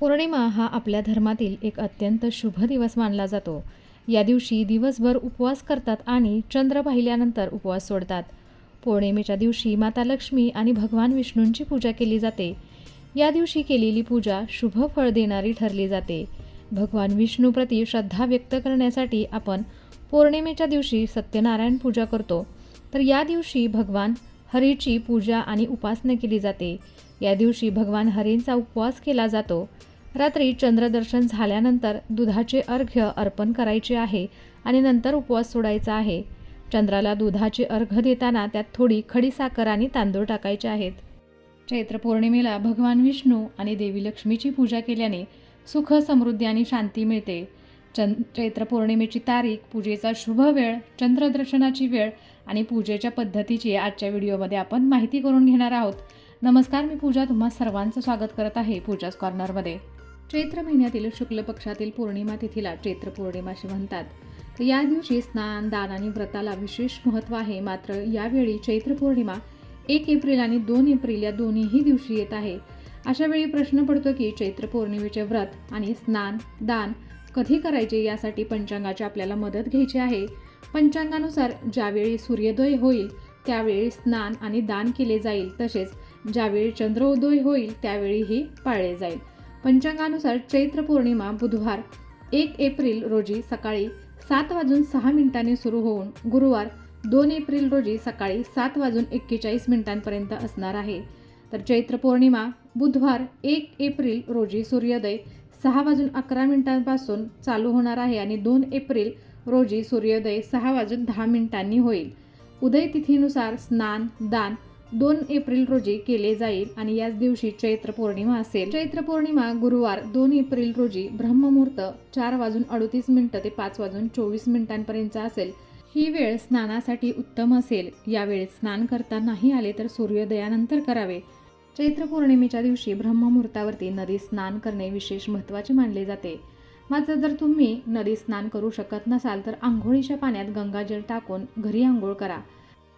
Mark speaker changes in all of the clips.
Speaker 1: पौर्णिमा हा आपल्या धर्मातील एक अत्यंत शुभ दिवस मानला जातो. या दिवशी दिवसभर उपवास करतात आणि चंद्र पाहिल्यानंतर उपवास सोडतात. पौर्णिमेच्या दिवशी माता लक्ष्मी आणि भगवान विष्णूंची पूजा केली जाते. या दिवशी केलेली पूजा शुभ फळ देणारी ठरली जाते. भगवान विष्णूप्रती श्रद्धा व्यक्त करण्यासाठी आपण पौर्णिमेच्या दिवशी सत्यनारायण पूजा करतो. तर या दिवशी भगवान हरीची पूजा आणि उपासना केली जाते. या दिवशी भगवान हरींचा उपवास केला जातो. रात्री चंद्रदर्शन झाल्यानंतर दुधाचे अर्घ्य अर्पण करायचे आहे आणि नंतर उपवास सोडायचा आहे. चंद्राला दुधाचे अर्घ्य देताना त्यात थोडी खडीसाखर आणि तांदूळ टाकायचे आहेत. चैत्र पौर्णिमेला भगवान विष्णू आणि देवी लक्ष्मीची पूजा केल्याने सुख, समृद्धी आणि शांती मिळते. चैत्र पौर्णिमेची तारीख, पूजेचा शुभ वेळ, चंद्रदर्शनाची वेळ आणि पूजेच्या पद्धतीची आजच्या व्हिडिओमध्ये आपण माहिती करून घेणार आहोत. नमस्कार, मी पूजा तुम्हा सर्वांचं स्वागत करत आहे पूजाच कॉर्नरमध्ये. चैत्र महिन्यातील शुक्ल पक्षातील पौर्णिमा तिथीला चैत्र पौर्णिमा असे म्हणतात. तर या दिवशी स्नान, दान आणि व्रताला विशेष महत्त्व आहे. मात्र यावेळी चैत्र पौर्णिमा 1 एप्रिल आणि 2 एप्रिल या दोन्हीही दिवशी येत आहे. अशा वेळी प्रश्न पडतो की चैत्र पौर्णिमेचे व्रत आणि स्नान, दान कधी करायचे यासाठी पंचांगाची आपल्याला मदत घ्यायची आहे. पंचांगानुसार ज्यावेळी सूर्योदय होईल त्यावेळी स्नान आणि दान केले जाईल, तसेच ज्यावेळी चंद्रोदय होईल त्यावेळीही पाळले जाईल. पंचांगानुसार चैत्र पौर्णिमा बुधवार 1 एप्रिल रोजी सकाळी 7:06 सुरू होऊन गुरुवार 2 एप्रिल रोजी सकाळी 7:41 असणार आहे. तर चैत्र पौर्णिमा बुधवार 1 एप्रिल रोजी सूर्योदय 6:11 चालू होणार आहे आणि 2 एप्रिल रोजी सूर्योदय 6:10 होईल. उदय तिथीनुसार स्नान, दान 2 एप्रिल रोजी केले जाईल आणि याच दिवशी चैत्र पौर्णिमा असेल. चैत्र पौर्णिमा गुरुवार 2 एप्रिल रोजी ब्रह्ममुहूर्त 4:38 ते 5:24 असेल. ही वेळ स्नानासाठी उत्तम असेल. यावेळी स्नान करता नाही आले तर सूर्योदयानंतर करावे. चैत्र पौर्णिमेच्या दिवशी ब्रह्ममुहूर्तावरती नदी स्नान करणे विशेष महत्त्वाचे मानले जाते. मात्र जर तुम्ही नदी स्नान करू शकत नसाल तर आंघोळीच्या पाण्यात गंगाजल टाकून घरी आंघोळ करा.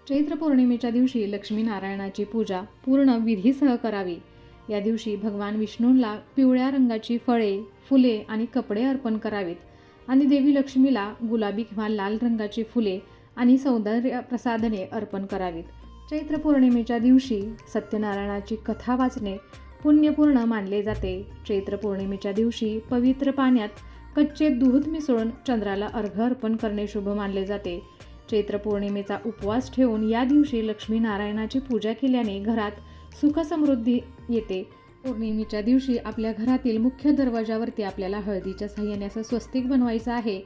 Speaker 1: चैत्र पौर्णिमेच्या दिवशी लक्ष्मीनारायणाची पूजा पूर्ण विधीसह करावी. या दिवशी भगवान विष्णूंना पिवळ्या रंगाची फळे, फुले आणि कपडे अर्पण करावीत आणि देवी लक्ष्मीला गुलाबी किंवा लाल रंगाची फुले आणि सौंदर्य प्रसाधने अर्पण करावीत. चैत्र पौर्णिमेच्या दिवशी सत्यनारायणाची कथा वाचणे पुण्यपूर्ण मानले जाते. चैत्र पौर्णिमेच्या दिवशी पवित्र पाण्यात कच्चे दूध मिसळून चंद्राला अर्घ्य अर्पण करणे शुभ मानले जाते. चैत्र पौर्णिमेचा उपवास ठेवून या दिवशी लक्ष्मीनारायणाची पूजा केल्याने घरात सुख, समृद्धी येते. पौर्णिमेच्या दिवशी आपल्या घरातील मुख्य दरवाजावरती आपल्याला हळदीच्या साह्याने असं स्वस्तिक बनवायचं आहे.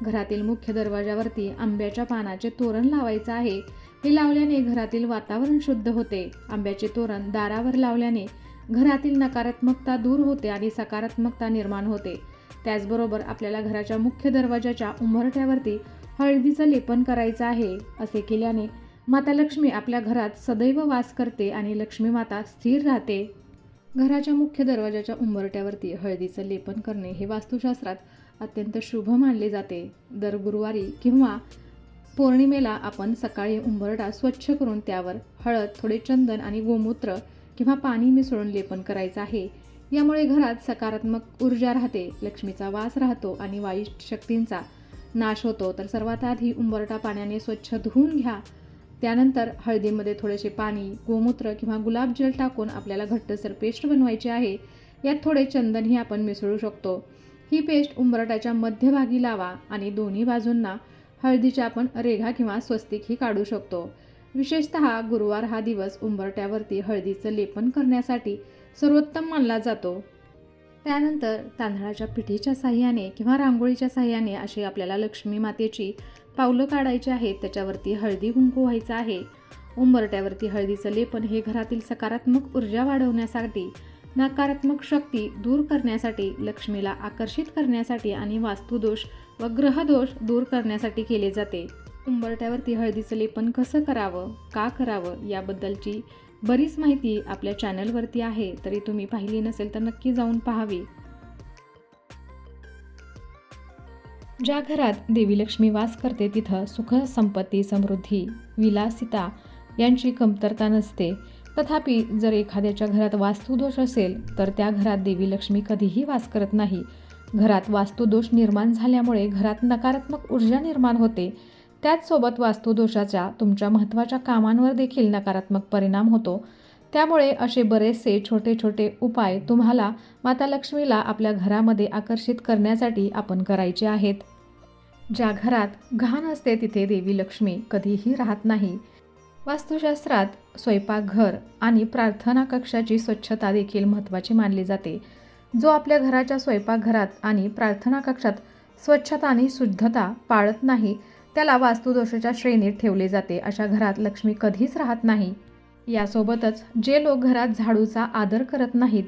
Speaker 1: घरातील मुख्य दरवाजावरती आंब्याच्या पानाचे तोरण लावायचं आहे. हे लावल्याने घरातील वातावरण शुद्ध होते. आंब्याचे तोरण दारावर लावल्याने घरातील नकारात्मकता दूर होते आणि सकारात्मकता निर्माण होते. त्याचबरोबर आपल्याला घराच्या मुख्य दरवाजाच्या उंबरठ्यावरती हळदीचं लेपन करायचं आहे. असे केल्याने माता लक्ष्मी आपल्या घरात सदैव वास करते आणि लक्ष्मी माता स्थिर राहते. घराच्या मुख्य दरवाजाच्या उंबरठ्यावरती हळदीचं लेपन करणे हे वास्तुशास्त्रात अत्यंत शुभ मानले जाते. दर गुरुवारी किंवा पौर्णिमेला आपण सकाळी उंबरठा स्वच्छ करून त्यावर हळद, थोडे चंदन आणि गोमूत्र किंवा पाणी मिसळून लेपन करायचं आहे. यामुळे घरात सकारात्मक ऊर्जा राहते, लक्ष्मीचा वास राहतो आणि वाईट शक्तींचा नाश होतो. तर सर्वात आधी उंबरठा पाण्याने स्वच्छ धुवून घ्या. त्यानंतर हळदीमध्ये थोडेसे पाणी, गोमूत्र किंवा गुलाबजल टाकून आपल्याला घट्टसर पेस्ट बनवायची आहे. यात थोडे चंदनही आपण मिसळू शकतो. ही पेस्ट उंबरठ्याच्या मध्यभागी लावा आणि दोन्ही बाजूंना हळदीच्या आपण रेघा किंवा स्वस्तिकही काढू शकतो. विशेषतः गुरुवार हा दिवस उंबरठ्यावरती हळदीचं लेपन करण्यासाठी सर्वोत्तम मानला जातो. त्यानंतर तांदळाच्या पिठीच्या साह्याने किंवा रांगोळीच्या साह्याने अशी आपल्याला लक्ष्मी मातेची पावलं काढायची आहेत. त्याच्यावरती हळदी कुंकू व्हायचं आहे. उंबरट्यावरती हळदीचं लेपन हे घरातील सकारात्मक ऊर्जा वाढवण्यासाठी, नकारात्मक शक्ती दूर करण्यासाठी, लक्ष्मीला आकर्षित करण्यासाठी आणि वास्तुदोष व ग्रहदोष दूर करण्यासाठी केले जाते. उंबरट्यावरती हळदीचं लेपन कसं करावं, का करावं याबद्दलची बरीच माहिती आपल्या चॅनलवरती आहे. तरी तुम्ही पाहिली नसेल तर नक्की जाऊन पाहावी. ज्या घरात देवी लक्ष्मी वास करते तिथं सुख, संपत्ती, समृद्धी, विलासिता यांची कमतरता नसते. तथापि जर एखाद्याच्या घरात वास्तुदोष असेल तर त्या घरात देवी लक्ष्मी कधीही वास करत नाही. घरात वास्तुदोष निर्माण झाल्यामुळे घरात नकारात्मक ऊर्जा निर्माण होते. त्याचसोबत वास्तुदोषाचा तुमच्या महत्त्वाच्या कामांवर देखील नकारात्मक परिणाम होतो. त्यामुळे असे बरेचसे छोटे छोटे उपाय तुम्हाला माता लक्ष्मीला आपल्या घरामध्ये आकर्षित करण्यासाठी आपण करायचे आहेत. ज्या घरात घाण असते तिथे देवी लक्ष्मी कधीही राहत नाही. वास्तुशास्त्रात स्वयंपाकघर आणि प्रार्थना कक्षाची स्वच्छता देखील महत्त्वाची मानली जाते. जो आपल्या घराच्या स्वयंपाकघरात आणि प्रार्थना कक्षात स्वच्छता आणि शुद्धता पाळत नाही त्याला वास्तुदोषाच्या श्रेणीत ठेवले जाते. अशा घरात लक्ष्मी कधीच राहत नाही. यासोबतच जे लोक घरात झाडूचा आदर करत नाहीत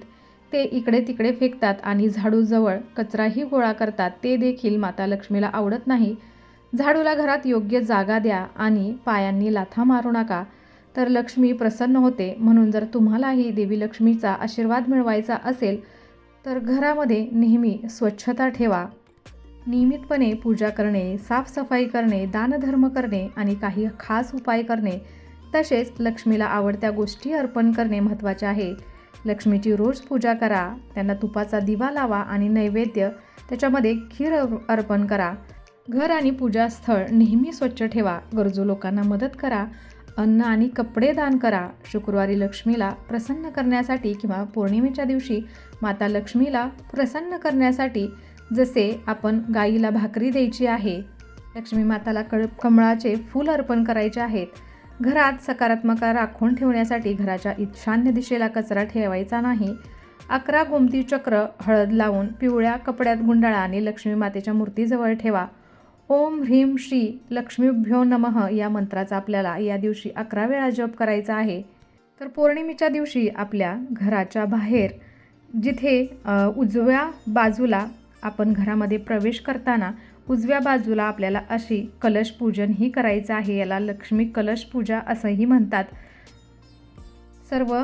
Speaker 1: ते इकडे तिकडे फेकतात आणि झाडूजवळ कचराही गोळा करतात, ते देखील माता लक्ष्मीला आवडत नाही. झाडूला घरात योग्य जागा द्या आणि पायांनी लाथा मारू नका, तर लक्ष्मी प्रसन्न होते. म्हणून जर तुम्हालाही देवी लक्ष्मीचा आशीर्वाद मिळवायचा असेल तर घरामध्ये नेहमी स्वच्छता ठेवा. नियमितपणे पूजा करणे, साफसफाई करणे, दानधर्म करणे आणि काही खास उपाय करणे तसेच लक्ष्मीला आवडत्या गोष्टी अर्पण करणे महत्त्वाचे आहे. लक्ष्मीची रोज पूजा करा, त्यांना तुपाचा दिवा लावा आणि नैवेद्य त्याच्यामध्ये खीर अर्पण करा. घर आणि पूजास्थळ नेहमी स्वच्छ ठेवा. गरजू लोकांना मदत करा. अन्न आणि कपडे दान करा. शुक्रवारी लक्ष्मीला प्रसन्न करण्यासाठी किंवा पौर्णिमेच्या दिवशी माता लक्ष्मीला प्रसन्न करण्यासाठी जसे आपण गाईला भाकरी द्यायची आहे, लक्ष्मी माताला कमळाचे फूल अर्पण करायचे आहेत. घरात सकारात्मकता राखून ठेवण्यासाठी घराच्या ईशान्य दिशेला कचरा ठेवायचा नाही. 11 गोमती चक्र हळद लावून पिवळ्या कपड्यात गुंडाळा आणि लक्ष्मी मातेच्या मूर्तीजवळ ठेवा. ओम ह्रीम श्री लक्ष्मीभ्यो नमः या मंत्राचा आपल्याला या दिवशी 11 वेळा जप करायचा आहे. तर पौर्णिमेच्या दिवशी आपल्या घराच्या बाहेर जिथे उजव्या बाजूला आपण घरामध्ये प्रवेश करताना उजव्या बाजूला आपल्याला अशी कलश पूजन ही करायचं आहे. याला लक्ष्मी कलश पूजा असंही म्हणतात. सर्व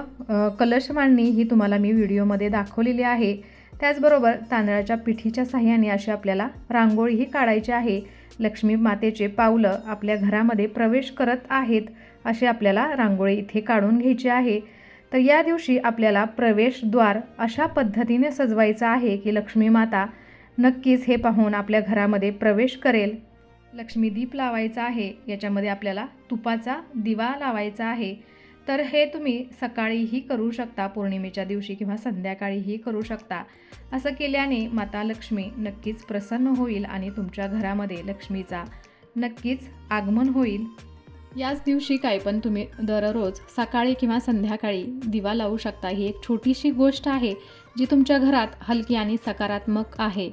Speaker 1: कलश मांडणी ही तुम्हाला मी व्हिडिओमध्ये दाखवलेली आहे. त्याचबरोबर तांदळाच्या पिठीच्या साह्याने अशी आपल्याला रांगोळीही काढायची आहे. लक्ष्मी मातेचे पावलं आपल्या घरामध्ये प्रवेश करत आहेत अशी आपल्याला रांगोळी इथे काढून घ्यायची आहे. तर या दिवशी आपल्याला प्रवेशद्वार अशा पद्धतीने सजवायचं आहे की लक्ष्मी माता नक्कीच हे पाहून आपल्या घरामध्ये प्रवेश करेल. लक्ष्मी दीप लावायचा आहे. याच्यामध्ये आपल्याला तुपाचा दिवा लावायचा आहे. तर हे तुम्ही सकाळीही करू शकता, पौर्णिमेच्या दिवशी किंवा संध्याकाळीही करू शकता. असं केल्याने माता लक्ष्मी नक्कीच प्रसन्न होईल आणि तुमच्या घरामध्ये लक्ष्मीचा नक्कीच आगमन होईल. याच दिवशी काय पण तुम्ही दररोज सकाळी किंवा संध्याकाळी दिवा लावू शकता. ही एक छोटीशी गोष्ट आहे जी तुमच्या घरात हलकी आणि सकारात्मक आहे.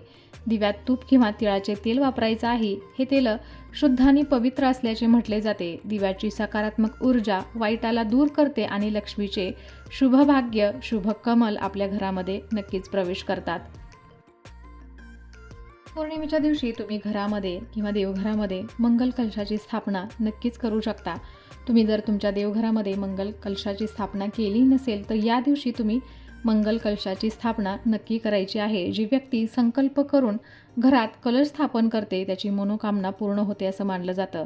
Speaker 1: दिव्यात तूप किंवा तिळाचे तेल वापरायचं आहे. हे तेल शुद्ध आणि पवित्र असल्याचे म्हटले जाते. दिव्याची सकारात्मक ऊर्जा वाईटाला दूर करते आणि लक्ष्मीचे शुभ भाग्य, शुभ कमल आपल्या घरामध्ये नक्कीच प्रवेश करतात. पौर्णिमेच्या दिवशी तुम्ही घरामध्ये किंवा देवघरामध्ये मंगल कलशाची स्थापना नक्कीच करू शकता. तुम्ही जर तुमच्या देवघरामध्ये मंगल कलशाची स्थापना केली नसेल तर या दिवशी तुम्ही मंगल कलशाची स्थापना नक्की करायची आहे. जी व्यक्ती संकल्प करून घरात कलश स्थापन करते त्याची मनोकामना पूर्ण होते असं मानलं जातं.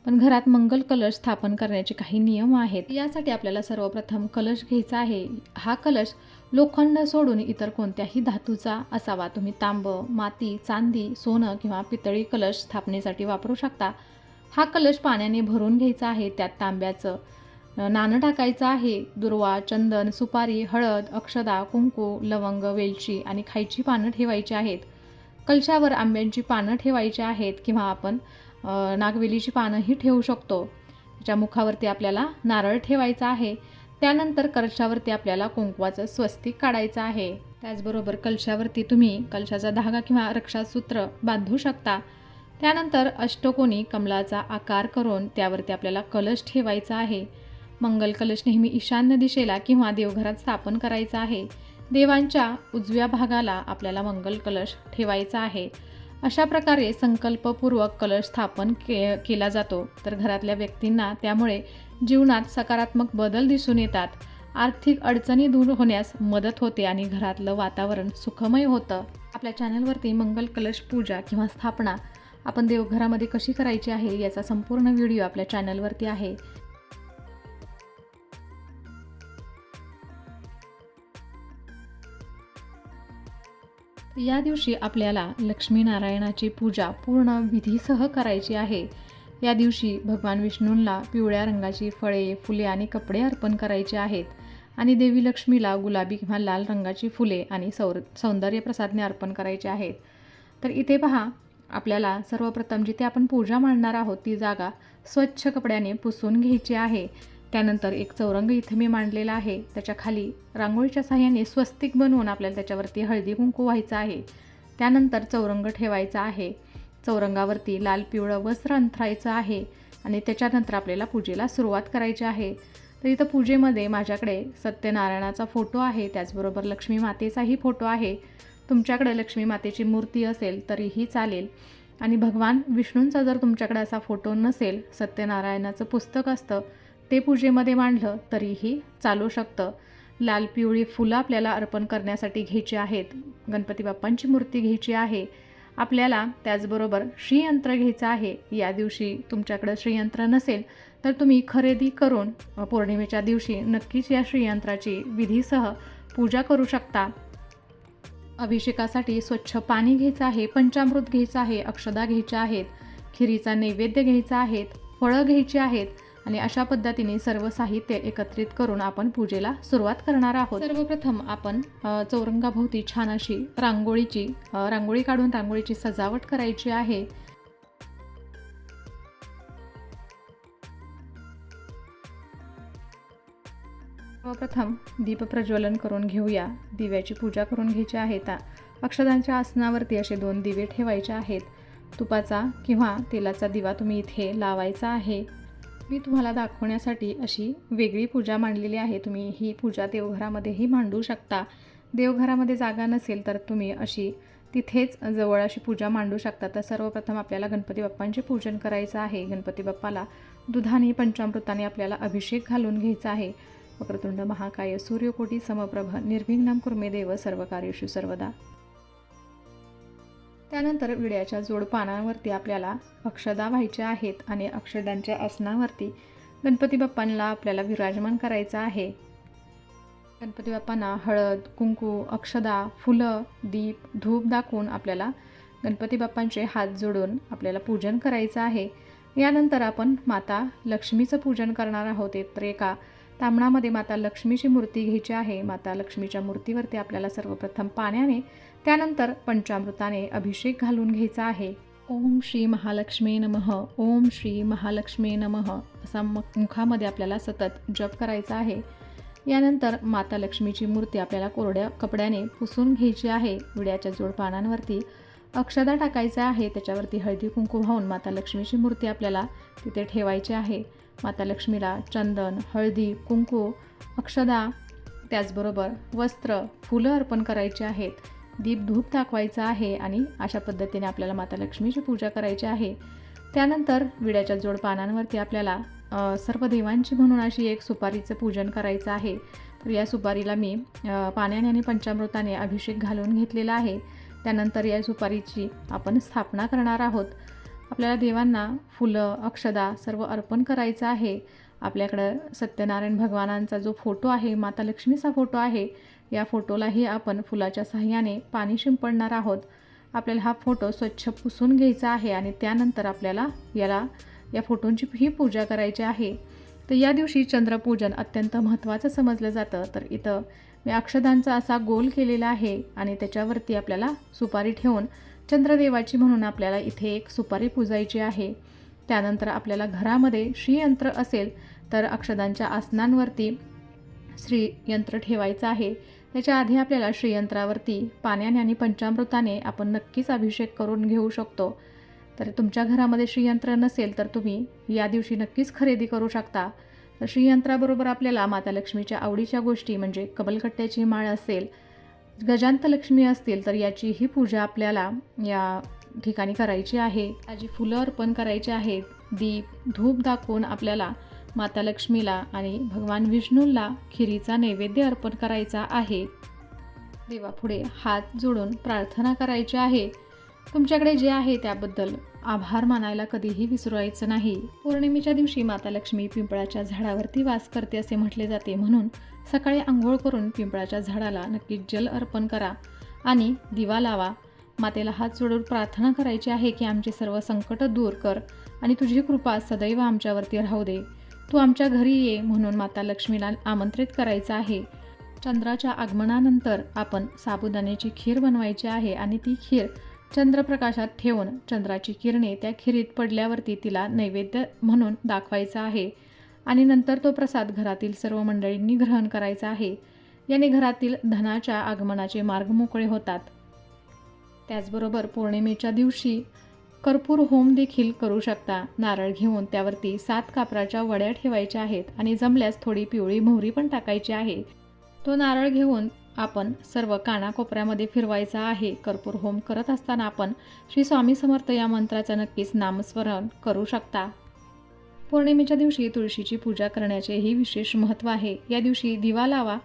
Speaker 1: पण घरात मंगल कलश स्थापन करण्याचे काही नियम आहेत. यासाठी आपल्याला सर्वप्रथम कलश घ्यायचा आहे. हा कलश लोखंड सोडून इतर कोणत्याही धातूचा असावा. तुम्ही तांब, माती, चांदी, सोनं किंवा पितळी कलश स्थापनेसाठी वापरू शकता. हा कलश पाण्याने भरून घ्यायचा आहे. त्यात तांब्याचं नाणं टाकायचं आहे. दुर्वा, चंदन, सुपारी, हळद, अक्षदा, कुंकू, लवंग, वेलची आणि खायची पानं ठेवायची आहेत. कलशावर आंब्यांची पानं ठेवायची आहेत किंवा आपण नागवेलीची पानंही ठेवू शकतो. त्याच्या मुखावरती आपल्याला नारळ ठेवायचा आहे. त्यानंतर कलशावरती आपल्याला कुंकवाचं स्वस्तिक काढायचं आहे. त्याचबरोबर कलशावरती तुम्ही कलशाचा धागा किंवा रक्षासूत्र बांधू शकता. त्यानंतर अष्टकोनी कमळाचा आकार करून त्यावरती आपल्याला कलश ठेवायचा आहे. मंगल कलश नेहमी ईशान्य दिशेला किंवा देवघरात स्थापन करायचा आहे. देवांच्या उजव्या भागाला आपल्याला मंगल कलश ठेवायचा आहे. अशा प्रकारे संकल्पपूर्वक कलश स्थापन केला जातो. तर घरातल्या व्यक्तींना त्यामुळे जीवनात सकारात्मक बदल दिसून येतात. आर्थिक अडचणी दूर होण्यास मदत होते आणि घरातलं वातावरण सुखमय होतं. आपल्या चॅनलवरती मंगल कलश पूजा किंवा स्थापना आपण देवघरामध्ये कशी करायची आहे याचा संपूर्ण व्हिडिओ आपल्या चॅनलवरती आहे. या दिवशी आपल्याला लक्ष्मीनारायणाची पूजा पूर्ण विधीसह करायची आहे. या दिवशी भगवान विष्णूंना पिवळ्या रंगाची फळे, फुले आणि कपडे अर्पण करायचे आहेत आणि देवी लक्ष्मीला गुलाबी किंवा लाल रंगाची फुले आणि सौंदर्य प्रसाधने अर्पण करायचे आहेत. तर इथे पहा, आपल्याला सर्वप्रथम जिथे आपण पूजा मांडणार आहोत ती जागा स्वच्छ कपड्याने पुसून घ्यायची आहे. त्यानंतर एक चौरंग इथे मी मांडलेला आहे. त्याच्या खाली रांगोळीच्या साहाय्याने स्वस्तिक बनवून आपल्याला त्याच्यावरती हळदी कुंकू व्हायचं आहे. त्यानंतर चौरंग ठेवायचा आहे. चौरंगावरती लाल पिवळं वस्त्र अंथरायचं आहे आणि त्याच्यानंतर आपल्याला पूजेला सुरुवात करायची आहे. तर इथं पूजेमध्ये माझ्याकडे सत्यनारायणाचा फोटो आहे, त्याचबरोबर लक्ष्मी मातेचाही फोटो आहे. तुमच्याकडे लक्ष्मी मातेची मूर्ती असेल तरीही चालेल आणि भगवान विष्णूंचा जर तुमच्याकडे असा फोटो नसेल, सत्यनारायणाचं पुस्तक असतं ते पूजेमध्ये मांडलं तरीही चालू शकतं. लाल पिवळी फुलं आपल्याला अर्पण करण्यासाठी घ्यायची आहेत. गणपती बाप्पांची मूर्ती घ्यायची आहे आपल्याला. त्याचबरोबर श्रीयंत्र घ्यायचं आहे. या दिवशी तुमच्याकडं श्रीयंत्र नसेल तर तुम्ही खरेदी करून पौर्णिमेच्या दिवशी नक्कीच या श्रीयंत्राची विधीसह पूजा करू शकता. अभिषेकासाठी स्वच्छ पाणी घ्यायचं आहे, पंचामृत घ्यायचं आहे, अक्षदा घ्यायच्या आहेत, खिरीचा नैवेद्य घ्यायचा आहेत, फळं घ्यायची आहेत आणि अशा पद्धतीने सर्व साहित्य एकत्रित करून आपण पूजेला सुरुवात करणार आहोत. सर्वप्रथम आपण चौरंगाभोवती छान अशी रांगोळी काढून रांगोळीची सजावट करायची आहे. सर्वप्रथम दीप प्रज्वलन करून घेऊया. दिव्याची पूजा करून घ्यायची आहे. अक्षदांच्या आसनावरती असे 2 दिवे ठेवायचे आहेत. तुपाचा किंवा तेलाचा दिवा तुम्ही इथे लावायचा आहे. मी तुम्हाला दाखवण्यासाठी अशी वेगळी पूजा मांडलेली आहे. तुम्ही ही पूजा देवघरामध्येही मांडू शकता. देवघरामध्ये जागा नसेल तर तुम्ही अशी तिथेच जवळ अशी पूजा मांडू शकता. तर सर्वप्रथम आपल्याला गणपती बाप्पांचे पूजन करायचं आहे. गणपती बाप्पाला दुधाने पंचामृताने आपल्याला अभिषेक घालून घ्यायचा आहे. वक्रतुंड महाकाय सूर्यकोटी समप्रभ निर्विघ्नं कुर्मे देव सर्वकार्येषु सर्वदा. त्यानंतर विड्याच्या जोडपानावरती आपल्याला अक्षदा व्हायच्या आहेत आणि अक्षदांच्या आसनावरती गणपती बाप्पांना आपल्याला विराजमान करायचं आहे. गणपती बाप्पांना हळद, कुंकू, अक्षदा, फुलं, दीप, धूप दाखवून आपल्याला गणपती बाप्पांचे हात जोडून आपल्याला पूजन करायचं आहे. यानंतर आपण माता लक्ष्मीचं पूजन करणार आहोत. तर एका तांबणामध्ये माता लक्ष्मीची मूर्ती घ्यायची आहे. माता लक्ष्मीच्या मूर्तीवरती आपल्याला सर्वप्रथम पाण्याने त्यानंतर पंचामृताने अभिषेक घालून घ्यायचा आहे. ओम श्री महालक्ष्मी नमः, ओम श्री महालक्ष्मी नमः असा मुखामध्ये आपल्याला सतत जप करायचा आहे. यानंतर माता लक्ष्मीची मूर्ती आपल्याला कोरड्या कपड्याने पुसून घ्यायची आहे. विड्याच्या जोडपानांवरती अक्षदा टाकायचा आहे. त्याच्यावरती हळदी कुंकू वाहून माता लक्ष्मीची मूर्ती आपल्याला तिथे ठेवायची आहे. माता लक्ष्मीला चंदन, हळदी, कुंकू, अक्षदा, त्याचबरोबर वस्त्र, फुलं अर्पण करायची आहेत. दीप धूप दाखवायचा आहे आणि अशा पद्धतीने आपल्याला माता लक्ष्मीची पूजा करायची आहे. त्यानंतर विड्याच्या जोडपानांवरती आपल्याला सर्व देवांची म्हणून अशी एक सुपारीचं पूजन करायचं आहे. तर या सुपारीला मी पाण्याने आणि पंचामृताने अभिषेक घालून घेतलेला आहे. त्यानंतर या सुपारीची आपण स्थापना करणार आहोत. आपल्याला देवांना फुलं, अक्षदा सर्व अर्पण करायचं आहे. आपल्याकडं सत्यनारायण भगवानांचा जो फोटो आहे, माता लक्ष्मीचा फोटो आहे, या फोटोलाही आपण फुलाच्या साहाय्याने पाणी शिंपडणार आहोत. आपल्याला हा फोटो स्वच्छ पुसून घ्यायचा आहे आणि त्यानंतर आपल्याला या फोटोंची ही पूजा करायची आहे. तर या दिवशी चंद्रपूजन अत्यंत महत्त्वाचं समजलं जातं. तर इथं मी अक्षदांचा असा गोल केलेला आहे आणि त्याच्यावरती आपल्याला सुपारी ठेवून चंद्रदेवाची म्हणून आपल्याला इथे एक सुपारी पुजायची आहे. त्यानंतर आपल्याला घरामध्ये श्रीयंत्र असेल तर अक्षदांच्या आसनांवरती श्रीयंत्र ठेवायचं आहे. त्याच्या आधी आपल्याला श्रीयंत्रावरती पाण्याने आणि पंचामृताने आपण नक्कीच अभिषेक करून घेऊ शकतो. तर तुमच्या घरामध्ये श्रीयंत्र नसेल तर तुम्ही या दिवशी नक्कीच खरेदी करू शकता. तर श्रीयंत्राबरोबर आपल्याला माता लक्ष्मीच्या आवडीच्या गोष्टी म्हणजे कमलकट्ट्याची माळ असेल, गजांत लक्ष्मी असतील तर याचीही पूजा आपल्याला या ठिकाणी करायची आहे. ताजी फुलं अर्पण करायची आहेत. दीप धूप दाखवून आपल्याला माता लक्ष्मीला आणि भगवान विष्णूंना खिरीचा नैवेद्य अर्पण करायचा आहे. देवापुढे हात जोडून प्रार्थना करायची आहे. तुमच्याकडे जे आहे त्याबद्दल आभार मानायला कधीही विसरायचं नाही. पौर्णिमेच्या दिवशी माता लक्ष्मी पिंपळाच्या झाडावरती वास करते असे म्हटले जाते. म्हणून सकाळी आंघोळ करून पिंपळाच्या झाडाला नक्कीच जल अर्पण करा आणि दिवा लावा. मातेला हात जोडून प्रार्थना करायची आहे की आमचे सर्व संकट दूर कर आणि तुझी कृपा सदैव आमच्यावरती राहू दे. तू आमच्या घरी ये म्हणून माता लक्ष्मीला आमंत्रित करायचं आहे. चंद्राच्या आगमनानंतर आपण साबुदाण्याची खीर बनवायची आहे आणि ती खीर चंद्रप्रकाशात ठेवून चंद्राची किरणे त्या खिरीत पडल्यावरती तिला नैवेद्य म्हणून दाखवायचा आहे आणि नंतर तो प्रसाद घरातील सर्व मंडळींनी ग्रहण करायचा आहे. याने घरातील धनाच्या आगमनाचे मार्ग मोकळे होतात. त्याचबरोबर पौर्णिमेच्या दिवशी कर्पूर होम देखील करू शकता. नारळ घेऊन त्यावरती 7 कापराच्या वड्या ठेवायच्या आहेत आणि जमल्यास थोडी पिवळी मोहरी पण टाकायची आहे. तो नारळ घेऊन आपण सर्व कानाकोपऱ्यामध्ये फिरवायचा आहे. कर्पूर होम करत असताना आपण श्री स्वामी समर्थ या मंत्राचं नक्कीच नामस्मरण करू शकता. पौर्णिमेच्या दिवशी तुळशीची पूजा करण्याचेही विशेष महत्त्व आहे. या दिवशी दिवा लावा,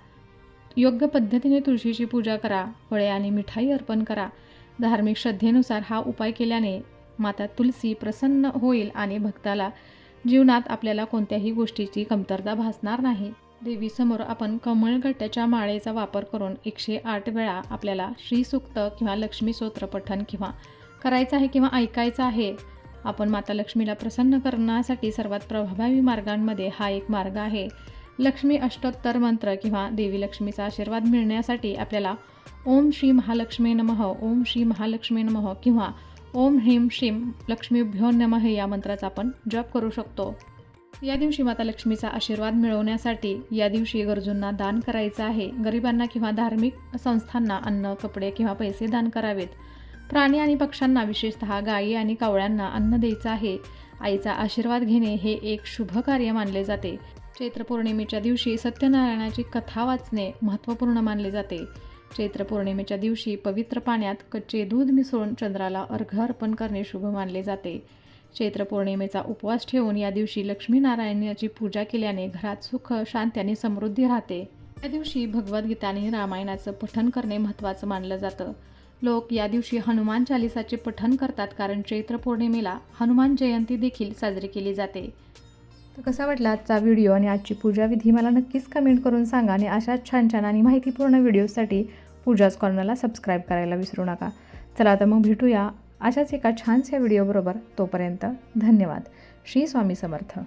Speaker 1: योग्य पद्धतीने तुळशीची पूजा करा, फळे आणि मिठाई अर्पण करा. धार्मिक श्रद्धेनुसार हा उपाय केल्याने माता तुलसी प्रसन्न होईल आणि भक्ताला जीवनात आपल्याला कोणत्याही गोष्टीची कमतरता भासणार नाही. देवीसमोर आपण कमळगट्ट्याच्या माळेचा वापर करून 108 वेळा आपल्याला श्रीसूक्त किंवा लक्ष्मी स्तोत्र पठण किंवा करायचं आहे किंवा ऐकायचं आहे. आपण माता लक्ष्मीला प्रसन्न करण्यासाठी सर्वात प्रभावी मार्गांमध्ये हा एक मार्ग आहे. लक्ष्मी अष्टोत्तर मंत्र किंवा देवी लक्ष्मीचा आशीर्वाद मिळण्यासाठी आपल्याला ओम श्री महालक्ष्मी नमः, ओम श्री महालक्ष्मी नमः किंवा ओम ह्रीं श्रीं लक्ष्मीभ्यो नमः या मंत्राचा आपण जप करू शकतो. या दिवशी माता लक्ष्मीचा आशीर्वाद मिळवण्यासाठी या दिवशी गरजूंना दान करायचं आहे. गरिबांना किंवा धार्मिक संस्थांना अन्न, कपडे किंवा पैसे दान करावेत. प्राणी आणि पक्ष्यांना विशेषतः गायी आणि कावळ्यांना अन्न द्यायचं आहे. आईचा आशीर्वाद घेणे हे एक शुभ कार्य मानले जाते. चैत्र पौर्णिमेच्या दिवशी सत्यनारायणाची कथा वाचणे महत्त्वपूर्ण मानले जाते. चैत्र पौर्णिमेच्या दिवशी पवित्र पाण्यात कच्चे दूध मिसळून चंद्राला अर्घ्य अर्पण करणे शुभ मानले जाते. चैत्र पौर्णिमेचा उपवास ठेवून या दिवशी लक्ष्मीनारायणाची पूजा केल्याने घरात सुख, शांती आणि समृद्धी राहते. या दिवशी भगवद्गीता आणि रामायणाचं पठण करणे महत्त्वाचं मानलं जातं. लोक या दिवशी हनुमान चालिसाचे पठण करतात कारण चैत्र पौर्णिमेला हनुमान जयंती देखील साजरी केली जाते. तर कसा वाटला आजचा व्हिडिओ आणि आजची पूजाविधी मला नक्कीच कमेंट करून सांगा आणि अशाच छान छान आणि माहितीपूर्ण व्हिडिओसाठी पूजाच कॉर्नरला सबस्क्राईब करायला विसरू नका. चला तर मग भेटूया अशाच एका छानशा व्हिडिओबरोबर. तोपर्यंत धन्यवाद. श्री स्वामी समर्थ.